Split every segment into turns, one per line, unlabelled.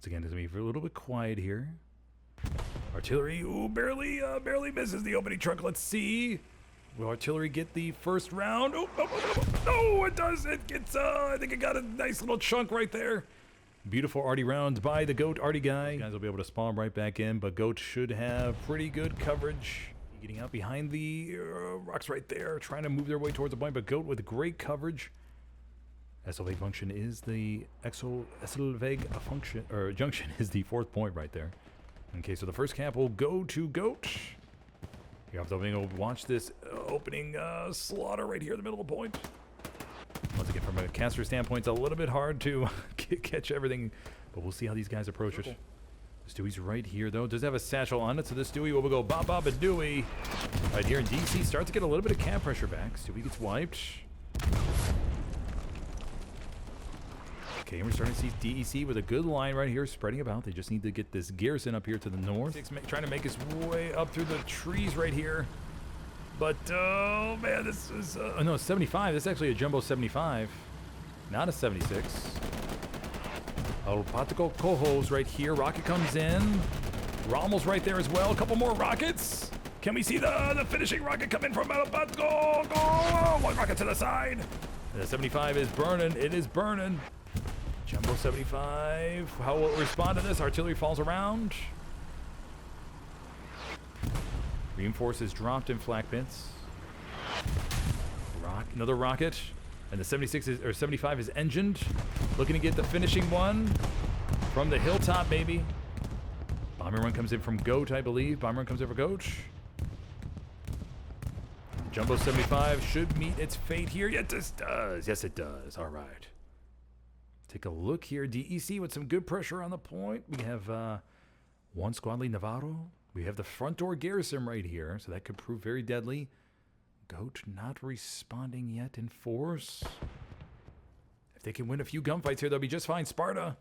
Once again, it's going to be a little bit quiet here. Artillery, ooh, barely misses the opening trunk. Let's see. Will artillery get the first round? Oh, it does. It gets, I think it got a nice little chunk right there. Beautiful arty rounds by the GOAT arty guy. You guys will be able to spawn right back in, but GOAT should have pretty good coverage. Getting out behind the rocks right there, trying to move their way towards the point, but GOAT with great coverage. SLV function is the SLV function, or junction is the 4th point right there. Okay, so the first cap will go to GOAT. You have to watch this opening slaughter right here in the middle of the point. Once again, from a caster standpoint, it's a little bit hard to catch everything, but we'll see how these guys approach it. Stewie's right here, though. Does have a satchel on it, so this Stewie will go bop bop and Dewey. Right here in DC, starts to get a little bit of cap pressure back. Stewie gets wiped. Okay, and we're starting to see DEC with a good line right here spreading about. They just need to get this garrison up here to the north. Trying to make his way up through the trees right here. But, oh man, this is, oh no, it's 75. This is actually a jumbo 75, not a 76. El Patico Cojos right here. Rocket comes in. Rommel's right there as well. A couple more rockets. Can we see the finishing rocket come in from El Patico? Go! One rocket to the side. And the 75 is burning. It is burning. Jumbo 75, how will it respond to this? Artillery falls around. Reinforces dropped in flak pits. Another rocket. And the 76 is, or 75 is engined. Looking to get the finishing one from the hilltop, maybe. Bomber run comes in from GOAT, I believe. Bomber run comes in for GOAT. Jumbo 75 should meet its fate here. Yes, it does. Yes, it does. All right. Take a look here. DEC with some good pressure on the point. We have one Squadly Navarro. We have the front door garrison right here, so that could prove very deadly. GOAT not responding yet in force. If they can win a few gunfights here, they'll be just fine. Sparta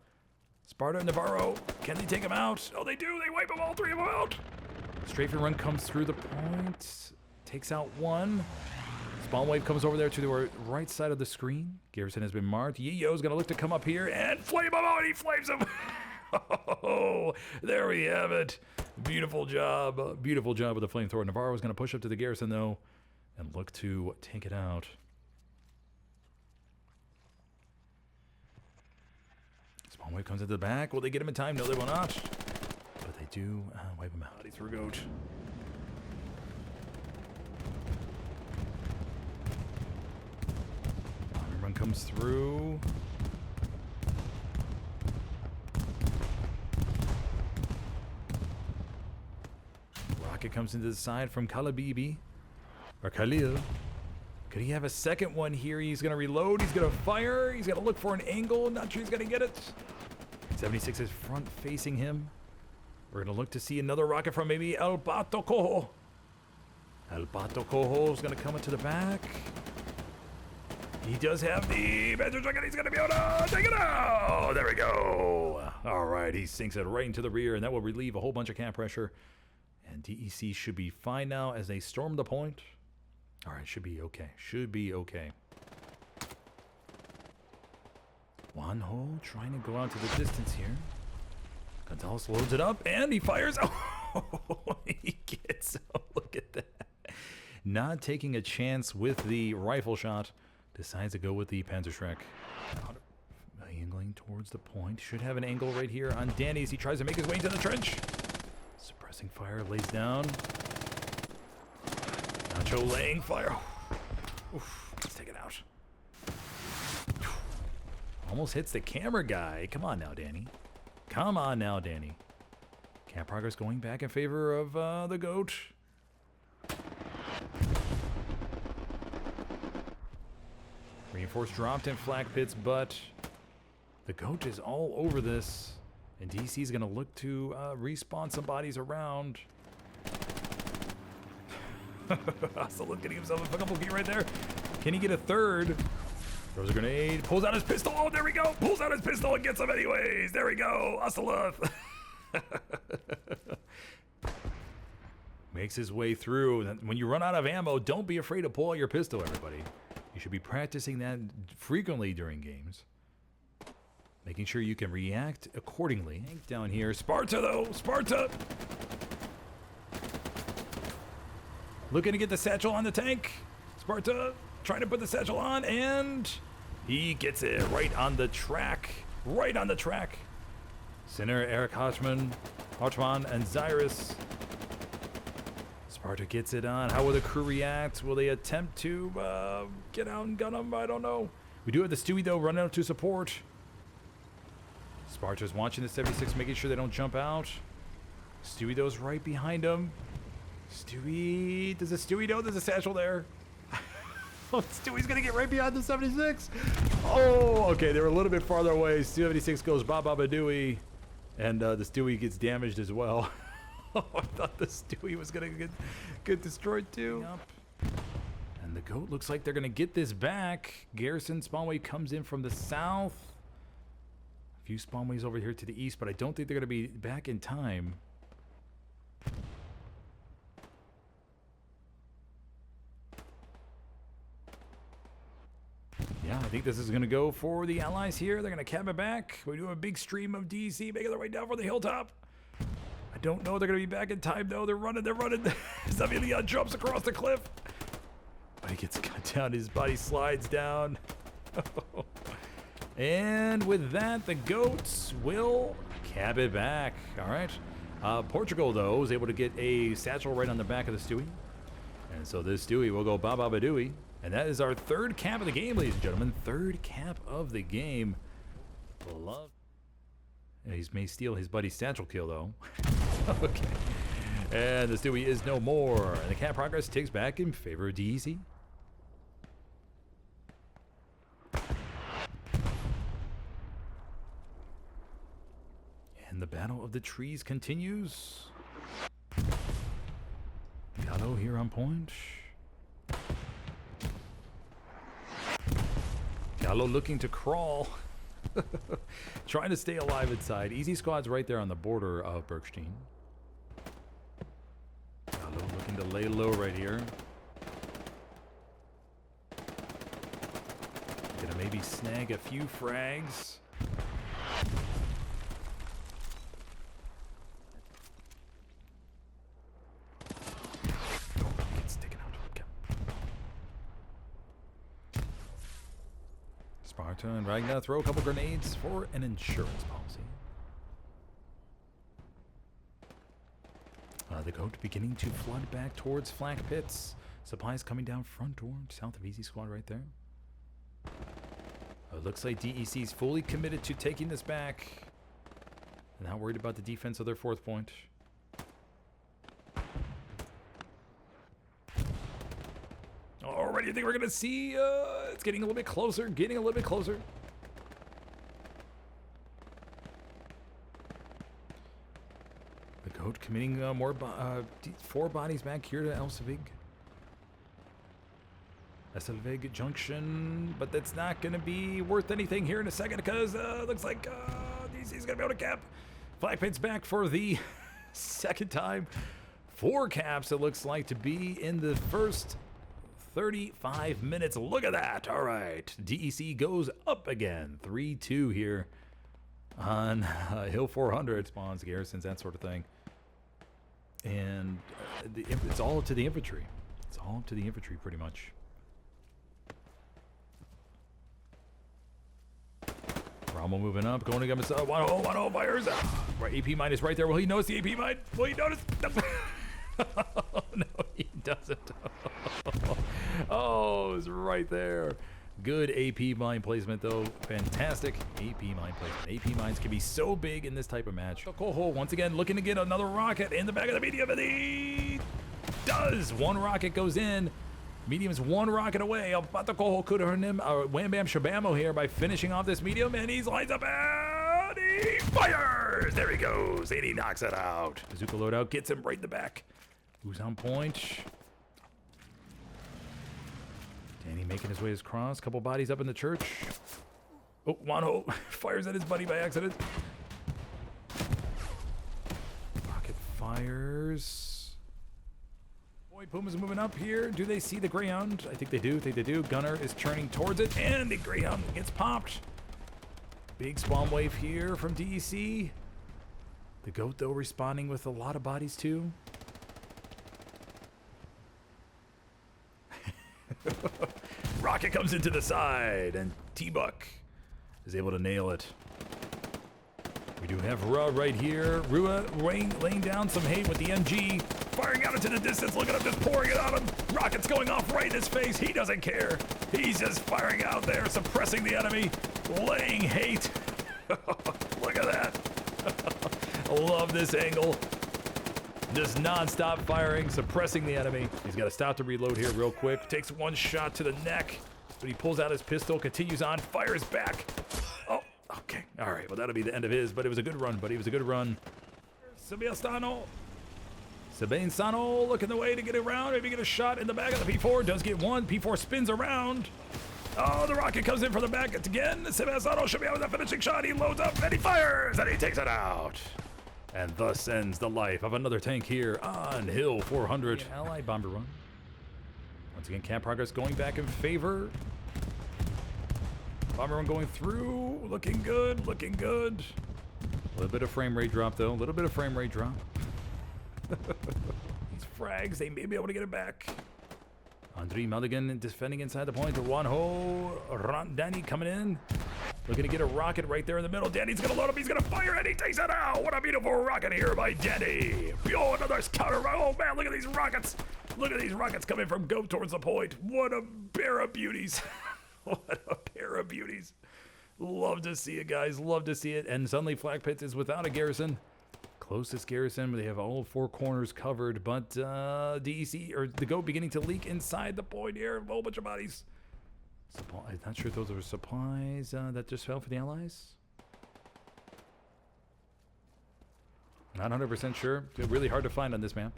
and Navarro. Can they take them out? Oh, they do. They wipe them all 3 of them out. Strafing run comes through the point. Takes out one. Spawn wave comes over there to the right side of the screen. Garrison has been marked. Yeo's going to look to come up here and flame him out. He flames him. Oh, there we have it. Beautiful job. Beautiful job with the flamethrower. Navarro is going to push up to the garrison, though, and look to take it out. Spawn wave comes into the back. Will they get him in time? No, they will not. But they do wipe him out. He's through GOAT. Run comes through. Rocket comes into the side from Kalabibi. Or Khalil. Could he have a second one here? He's going to reload. He's going to fire. He's going to look for an angle. Not sure he's going to get it. 76 is front facing him. We're going to look to see another rocket from maybe El Pato Cojo. El Pato Cojo is going to come into the back. He does have the Panzer Dragon. He's going to be able to take it out. There we go. All right, he sinks it right into the rear, and that will relieve a whole bunch of camp pressure. And DEC should be fine now as they storm the point. All right, should be okay. Should be okay. Wanho trying to go out to the distance here. Gonzalez loads it up, and he fires. Oh, he gets. Oh, look at that. Not taking a chance with the rifle shot. Decides to go with the Panzerschreck. Angling towards the point. Should have an angle right here on Danny as he tries to make his way into the trench. Suppressing fire, lays down. Nacho laying fire. Oof, let's take it out. Almost hits the camera guy. Come on now, Danny. Come on now, Danny. Camp progress going back in favor of the GOAT. Reinforced dropped in flak pits, but the GOAT is all over this. And DC is going to look to respawn some bodies around. Still getting himself a couple feet right there. Can he get a third? Throws a grenade, pulls out his pistol. Oh, there we go. Pulls out his pistol and gets him anyways. There we go. Asalith. Makes his way through. When you run out of ammo, don't be afraid to pull out your pistol, everybody. You should be practicing that frequently during games. Making sure you can react accordingly. Down here, Sparta though, Sparta! Looking to get the satchel on the tank. Sparta trying to put the satchel on, and he gets it right on the track. Right on the track. Sinner, Eric Hodgman, and Zyrus. Sparta gets it on. How will the crew react? Will they attempt to get out and gun him? I don't know. We do have the Stewie, though, running out to support. Sparta's watching the 76, making sure they don't jump out. Stewie, though, is right behind him. Stewie, does the Stewie know there's a satchel there? Oh, Stewie's going to get right behind the 76. Oh, okay, they were a little bit farther away. 76 goes ba-ba-ba-dooey, and the Stewie gets damaged as well. Oh, I thought the Stewie was going to get destroyed too. And the goat looks like they're going to get this back. Garrison Spawnway comes in from the south. A few Spawnways over here to the east, but I don't think they're going to be back in time. Yeah, I think this is going to go for the allies here. They're going to cap it back. We do a big stream of DEC making their way down for the hilltop. I don't know they're going to be back in time, though. They're running. Xavier jumps across the cliff. But he gets cut down. His body slides down. And with that, the goats will cap it back. All right. Portugal, though, was able to get a satchel right on the back of the Stewie. And so this Stewie will go ba-ba-ba-dooey. And that is our third cap of the game, ladies and gentlemen. Third cap of the game. Love. Yeah, he may steal his buddy's satchel kill, though. Okay. And the Stewie is no more. And the cap progress takes back in favor of DEC. And the battle of the trees continues. Gallo here on point. Gallo looking to crawl. Trying to stay alive inside. Easy Squad's right there on the border of Bergstein. Gallo looking to lay low right here. Gonna maybe snag a few frags. Sparta and Ragnar throw a couple grenades for an insurance policy. The goat beginning to flood back towards Flak pits. Supplies coming down front door, south of Easy Squad right there. It looks like DEC's fully committed to taking this back. Not worried about the defense of their fourth point. Already, I think we're going to see it's getting a little bit closer, The goat committing four bodies back here to Elselvig Junction, but that's not going to be worth anything here in a second because looks like DC's going to be able to cap. Flak pits back for the second time. 4 caps, it looks like, to be in the first 35 minutes. Look at that. All right. DEC goes up again. 3-2 here on Hill 400. Spawns, garrisons, that sort of thing. And it's all up to the infantry. It's all up to the infantry pretty much. Rommel moving up. Going to get himself. 1-0 fires. Right, AP mine is right there. Will he notice the AP mine? Will he notice? No, he doesn't. Oh, it's right there. Good AP mine placement, though. Fantastic AP mine placement. AP mines can be so big in this type of match. Coho once again looking to get another rocket in the back of the medium, and he does. One rocket goes in. Medium's one rocket away. Albato Coho could earn him Wham Bam Shabamo here by finishing off this medium, and he's lines up and he fires. There he goes, and he knocks it out. Bazooka loadout gets him right in the back. Who's on point? Danny making his way across. Couple bodies up in the church. Oh, Wano fires at his buddy by accident. Rocket fires. Boy, Puma's moving up here. Do they see the Greyhound? I think they do. Gunner is turning towards it, and the Greyhound gets popped. Big spawn wave here from DEC. The goat, though, responding with a lot of bodies, too. Rocket comes into the side, and T-Buck is able to nail it. We do have Rua right here. Rua laying down some hate with the MG. Firing out into the distance. Look at him just pouring it on him. Rockets going off right in his face. He doesn't care. He's just firing out there, suppressing the enemy, laying hate. Look at that. I love this angle. Just non-stop firing, suppressing the enemy. He's got to stop to reload here real quick. Takes one shot to the neck, but he pulls out his pistol, continues on, fires back. Oh, okay. All right, well, that'll be the end of his, but it was a good run, buddy. It was a good run. Sebastiano looking the way to get around, maybe get a shot in the back of the P4. Does get one. P4 spins around. Oh, the rocket comes in from the back again. Sebastiano should be out with that finishing shot. He loads up and he fires and he takes it out. And thus ends the life of another tank here on Hill 400. Ally bomber run. Once again, camp progress going back in favor. Bomber run going through. Looking good, looking good. A little bit of frame rate drop, though. A little bit of frame rate drop. These frags, they may be able to get it back. Andre Mulligan defending inside the point. Juanjo Danny coming in. Looking to get a rocket right there in the middle. Danny's gonna load up, he's gonna fire, and he takes it out. What a beautiful rocket here by Danny. Oh, another counter. Oh man, look at these rockets. Look at these rockets coming from Goat towards the point. What a pair of beauties. What a pair of beauties. Love to see it, guys. Love to see it. And suddenly Flak Pits is without a garrison. Closest garrison, they have all four corners covered, but DEC, or the Goat, beginning to leak inside the point here. A whole bunch of bodies. I'm not sure if those are supplies that just fell for the Allies. Not 100% sure. Really hard to find on this map.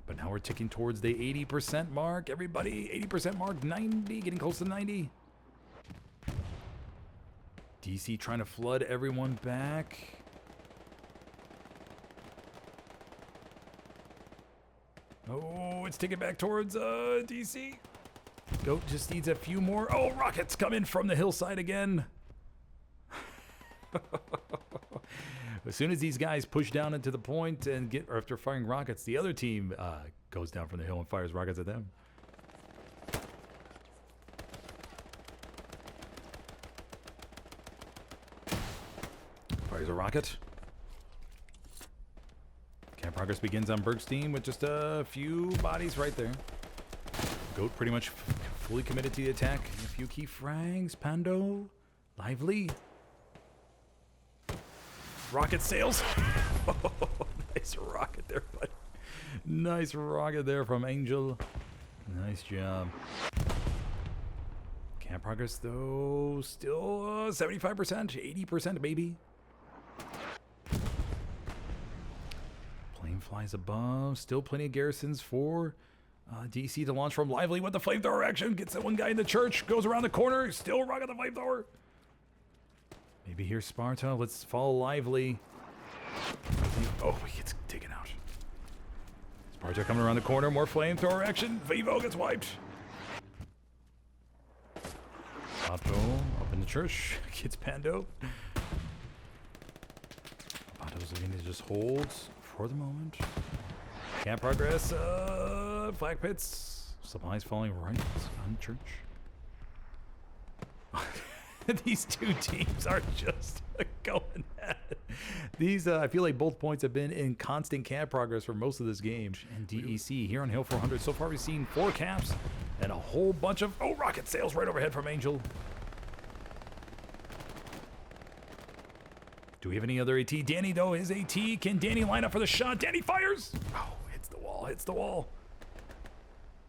But now we're ticking towards the 80% mark. Everybody, 80% mark, 90, getting close to 90. DC trying to flood everyone back. Oh, it's ticking back towards DC. Goat just needs a few more. Oh, rockets come in from the hillside again. As soon as these guys push down into the point and get, or after firing rockets, the other team goes down from the hill and fires rockets at them. Fires a rocket. Camp progress begins on Bergstein with just a few bodies right there. Goat pretty much fully committed to the attack. A few key frags. Pando. Lively. Rocket sails. Nice rocket there, buddy. Nice rocket there from Angel. Nice job. Camp progress, though, still 75%, 80% maybe. Plane flies above. Still plenty of garrisons for DC to launch from. Lively with the flamethrower action. Gets that one guy in the church. Goes around the corner. Still rocket the flamethrower. Maybe here's Sparta. Let's follow Lively. Oh, he gets taken out. Sparta coming around the corner. More flamethrower action. Vivo gets wiped. Pato up in the church. Gets Pando. Pato's looking to just hold for the moment. Camp progress. Flak Pits. Supplies falling right on the church. These two teams are just going at it. These, I feel like both points have been in constant camp progress for most of this game. And DEC here on Hill 400. So far we've seen 4 caps and a whole bunch of, oh, rocket sails right overhead from Angel. Do we have any other AT? Danny, though, is AT. Can Danny line up for the shot? Danny fires. Oh, hits the wall, hits the wall.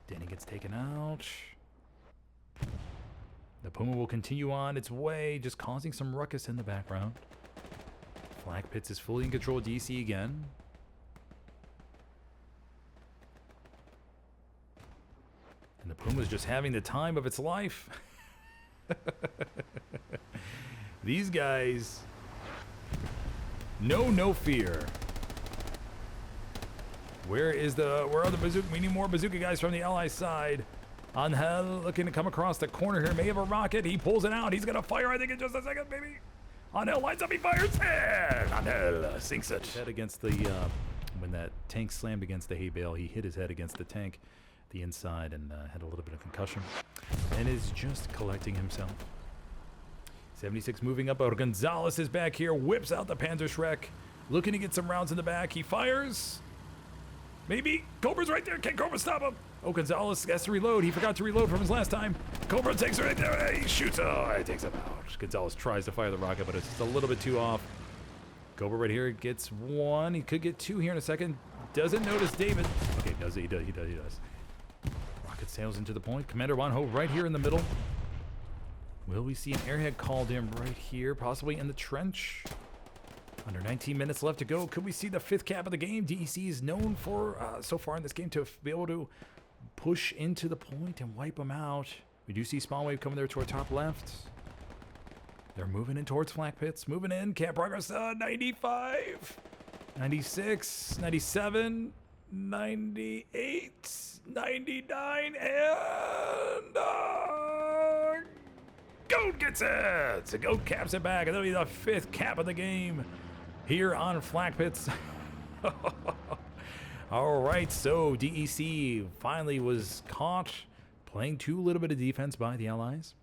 Danny gets taken out. The Puma will continue on its way, just causing some ruckus in the background. Flak Pits is fully in control of DC again. And the Puma's just having the time of its life. These guys, no fear. Where are the bazooka? We need more bazooka guys from the ally side. Angel looking to come across the corner here. May have a rocket. He pulls it out. He's going to fire, I think, in just a second, maybe. On Hell lines up, he fires, and on Hell sinks it. Head against the, when that tank slammed against the hay bale, he hit his head against the tank, the inside, and had a little bit of concussion. And is just collecting himself. 76 moving up. Gonzalez is back here, whips out the Panzerschreck, looking to get some rounds in the back. He fires. Maybe. Cobra's right there. Can Cobra stop him? Oh, Gonzalez has to reload. He forgot to reload from his last time. Cobra takes her right there. He shoots. Oh, he takes him out. Gonzalez tries to fire the rocket, but it's just a little bit too off. Cobra right here gets one. He could get two here in a second. Doesn't notice David. Okay, does he? He does. Rocket sails into the point. Commander Wanho right here in the middle. Will we see an airhead called in right here, possibly in the trench? Under 19 minutes left to go. Could we see the 5th cap of the game? DEC is known for, so far in this game, to be able to push into the point and wipe them out. We do see Spawn Wave coming there to our top left. They're moving in towards Flak Pits. Moving in. Cap progress 95, 96, 97, 98, 99, and... Goat gets it! So Goat caps it back, and that'll be the 5th cap of the game here on Flak Pits. All right, so DEC finally was caught playing too little bit of defense by the Allies.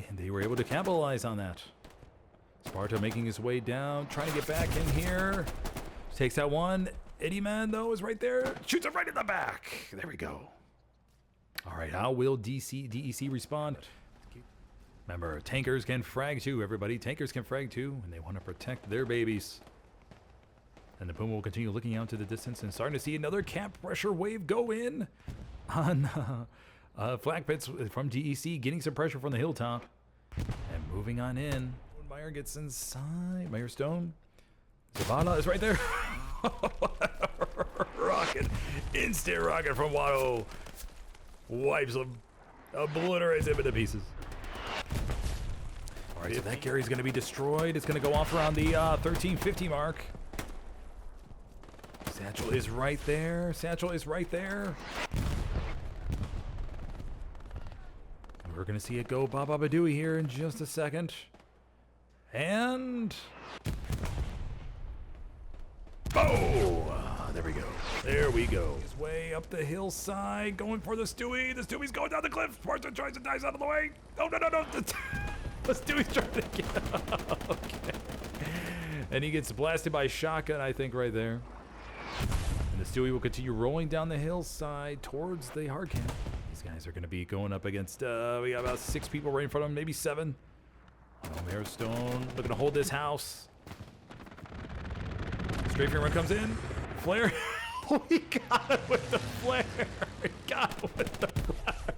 And they were able to capitalize on that. Sparta making his way down, trying to get back in here. Takes that one. Eddie Man, though, is right there. Shoots it right in the back. There we go. All right, how will DEC respond? Remember, tankers can frag too, everybody. Tankers can frag too, and they want to protect their babies. And the Puma will continue looking out to the distance and starting to see another cap pressure wave go in on Flak Pits from DEC, getting some pressure from the hilltop. And moving on in. Meyer gets inside. Meyer Stone. Zavala is right there. Rocket. Instant rocket from Watto. Wipes him, obliterates him into pieces. All right, so that Gary's going to be destroyed. It's going to go off around the 1350 mark. Satchel is right there. Satchel is right there. We're going to see it go Baba Badooey here in just a second. And... oh! There we go. There we go. His way up the hillside, going for the Stewie. The Stewie's going down the cliff. Sparta tries to dice out of the way. Oh, no. The Stewie's trying to get out. Okay. And he gets blasted by a shotgun, I think, right there. And the Stewie will continue rolling down the hillside towards the hard cap. These guys are going to be going up against, we got about 6 people right in front of them, maybe 7. Oh, Mayor Stone looking to hold this house. Strafing run comes in. Flare. Oh, he got it with the flare. He got it with the flare.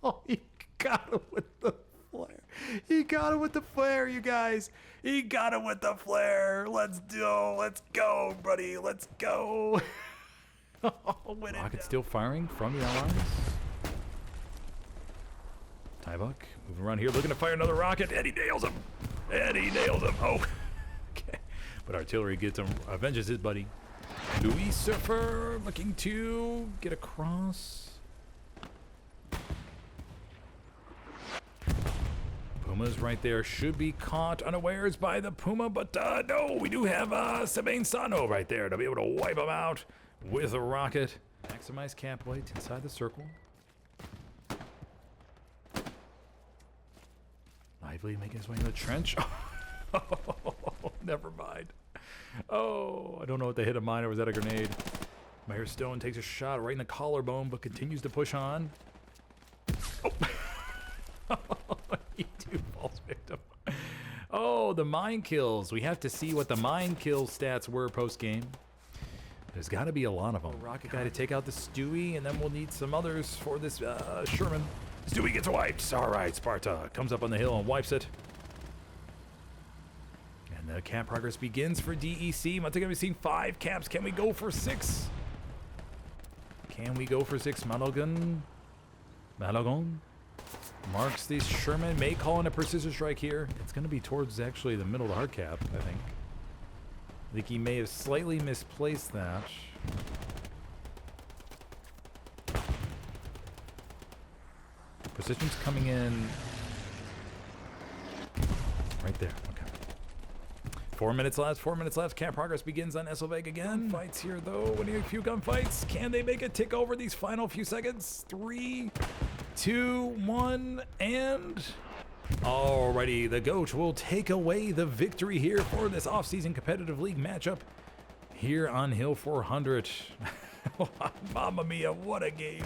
Oh, he got it with the flare. He got it with the flare, you guys. He got it with the flare. Let's go. Let's go, buddy. Let's go. Rocket still firing from the Allies. Tybuck moving around here, looking to fire another rocket. Eddie nails him. Oh. But artillery gets him, avenges his buddy. Louis Surfer looking to get across. Puma's right there, should be caught unawares by the Puma, but no, we do have Sabine Sano right there to be able to wipe him out with a rocket. Maximize cap weight inside the circle. Lively making his way in the trench. Oh, never mind. Oh, I don't know what they hit a mine or was that a grenade. Meyer Stone takes a shot right in the collarbone, but continues to push on. Oh, he too falls victim. Oh, the mine kills. We have to see what the mine kill stats were post game. There's got to be a lot of them. Rocket guy to take out the Stewie, and then we'll need some others for this Sherman. Stewie gets wiped. All right, Sparta comes up on the hill and wipes it. And the cap progress begins for DEC. I think I've seen 5 caps. Can we go for 6? Can we go for 6? Malogon marks the Sherman. May call in a precision strike here. It's going to be towards actually the middle of the hard cap, I think. I think he may have slightly misplaced that. Precision's coming in right there. Okay. 4 minutes left. 4 minutes left. Camp progress begins on Esselveg again. Fights here, though. Winning a few gunfights. Can they make it tick over these final few seconds? 3, 2, 1, and... Alrighty, the Goat will take away the victory here for this off-season competitive league matchup here on Hill 400. Mamma mia, what a game.